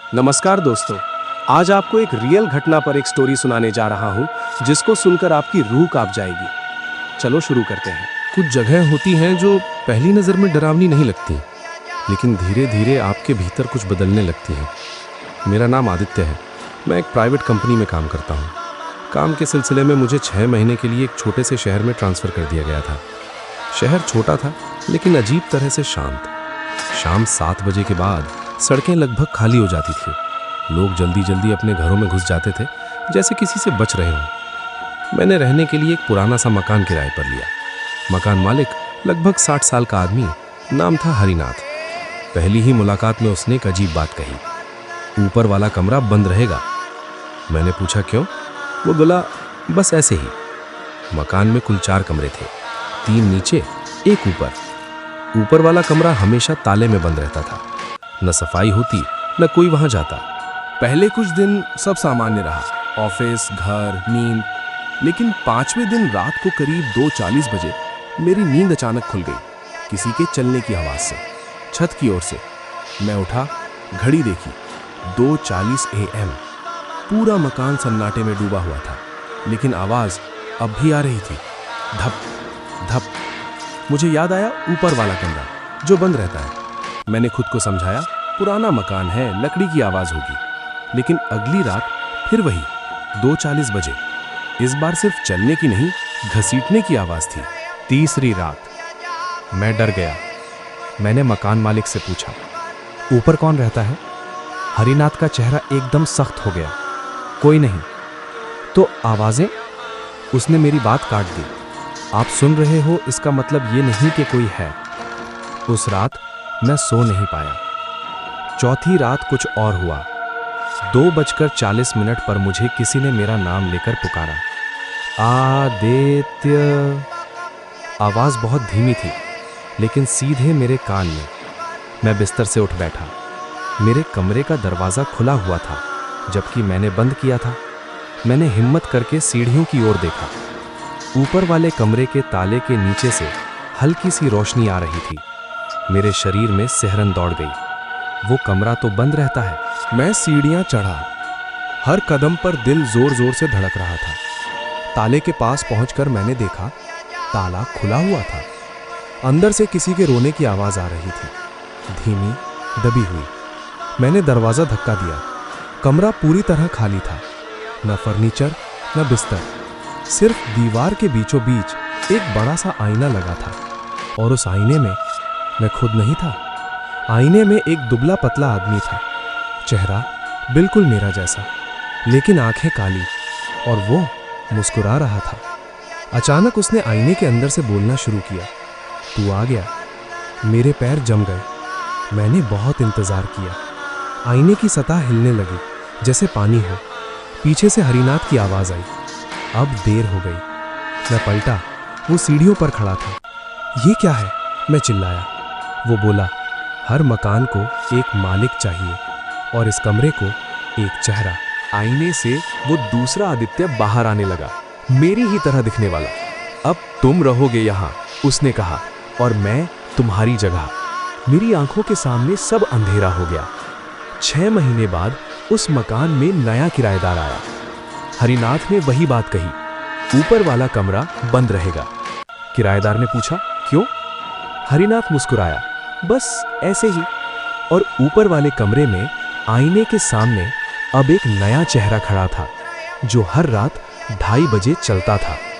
नमस्कार दोस्तों। आज आपको एक रियल घटना पर एक स्टोरी सुनाने जा रहा हूं, जिसको सुनकर आपकी रूह कांप जाएगी। चलो शुरू करते हैं। कुछ जगह होती हैं जो पहली नज़र में डरावनी नहीं लगती, लेकिन धीरे धीरे आपके भीतर कुछ बदलने लगती हैं। मेरा नाम आदित्य है। मैं एक प्राइवेट कंपनी में काम करता हूँ। काम के सिलसिले में मुझे 6 महीने के लिए एक छोटे से शहर में ट्रांसफ़र कर दिया गया था। शहर छोटा था, लेकिन अजीब तरह से शांत। शाम 7 बजे के बाद सड़कें लगभग खाली हो जाती थी। लोग जल्दी जल्दी अपने घरों में घुस जाते थे, जैसे किसी से बच रहे हों। मैंने रहने के लिए एक पुराना सा मकान किराए पर लिया। मकान मालिक लगभग 60 साल का आदमी, नाम था हरिनाथ। पहली ही मुलाकात में उसने एक अजीब बात कही, ऊपर वाला कमरा बंद रहेगा। मैंने पूछा क्यों? वो बोला, बस ऐसे ही। मकान में कुल 4 कमरे थे, 3 नीचे, 1 ऊपर। ऊपर वाला कमरा हमेशा ताले में बंद रहता था। न सफाई होती, न कोई वहां जाता। पहले कुछ दिन सब सामान्य रहा, ऑफिस, घर, नींद। लेकिन 5वें दिन रात को करीब 2:40 बजे मेरी नींद अचानक खुल गई, किसी के चलने की आवाज से, छत की ओर से। मैं उठा, घड़ी देखी, 2:40 AM। पूरा मकान सन्नाटे में डूबा हुआ था, लेकिन आवाज अब भी आ रही थी, धप धप। मुझे याद आया ऊपर वाला कमरा जो बंद रहता है। मैंने खुद को समझाया, पुराना मकान है, लकड़ी की आवाज होगी। लेकिन अगली रात फिर वही 2:40 बजे। इस बार सिर्फ चलने की नहीं, घसीटने की आवाज थी। तीसरी रात मैं डर गया। मैंने मकान मालिक से पूछा, ऊपर कौन रहता है? हरिनाथ का चेहरा एकदम सख्त हो गया। कोई नहीं। तो आवाजें? उसने मेरी बात काट दी। आप सुन रहे हो, इसका मतलब ये नहीं कि कोई है। उस रात मैं सो नहीं पाया। चौथी रात कुछ और हुआ। 2:40 पर मुझे किसी ने मेरा नाम लेकर पुकारा, आदित्य। आवाज बहुत धीमी थी, लेकिन सीधे मेरे कान में। मैं बिस्तर से उठ बैठा। मेरे कमरे का दरवाजा खुला हुआ था, जबकि मैंने बंद किया था। मैंने हिम्मत करके सीढ़ियों की ओर देखा। ऊपर वाले कमरे के ताले के नीचे से हल्की सी रोशनी आ रही थी। मेरे शरीर में सिहरन दौड़ गई। वो कमरा तो बंद रहता है। मैं सीढ़ियां चढ़ा। हर कदम पर दिल जोर जोर से धड़क रहा था। ताले के पास पहुंचकर मैंने देखा, ताला खुला हुआ था। अंदर से किसी के रोने की आवाज आ रही थी, धीमी, दबी हुई। मैंने दरवाजा धक्का दिया। कमरा पूरी तरह खाली था, न फर्नीचर, न बिस्तर। सिर्फ दीवार के बीचों बीच एक बड़ा सा आईना लगा था, और उस आईने में मैं खुद नहीं था। आईने में एक दुबला पतला आदमी था, चेहरा बिल्कुल मेरा जैसा, लेकिन आंखें काली, और वो मुस्कुरा रहा था। अचानक उसने आईने के अंदर से बोलना शुरू किया, तू आ गया। मेरे पैर जम गए। मैंने बहुत इंतजार किया। आईने की सतह हिलने लगी, जैसे पानी हो। पीछे से हरिनाथ की आवाज आई, अब देर हो गई। मैं पलटा, वो सीढ़ियों पर खड़ा था। ये क्या है? मैं चिल्लाया। वो बोला, हर मकान को एक मालिक चाहिए, और इस कमरे को एक चेहरा। आईने से वो दूसरा आदित्य बाहर आने लगा, मेरी ही तरह दिखने वाला। अब तुम रहोगे यहाँ, उसने कहा, और मैं तुम्हारी जगह। मेरी आंखों के सामने सब अंधेरा हो गया। 6 महीने बाद उस मकान में नया किराएदार आया। हरिनाथ ने वही बात कही, ऊपर वाला कमरा बंद रहेगा। किराएदार ने पूछा, क्यों? हरिनाथ मुस्कुराया, बस ऐसे ही। और ऊपर वाले कमरे में आईने के सामने अब एक नया चेहरा खड़ा था, जो हर रात 2:30 बजे चलता था।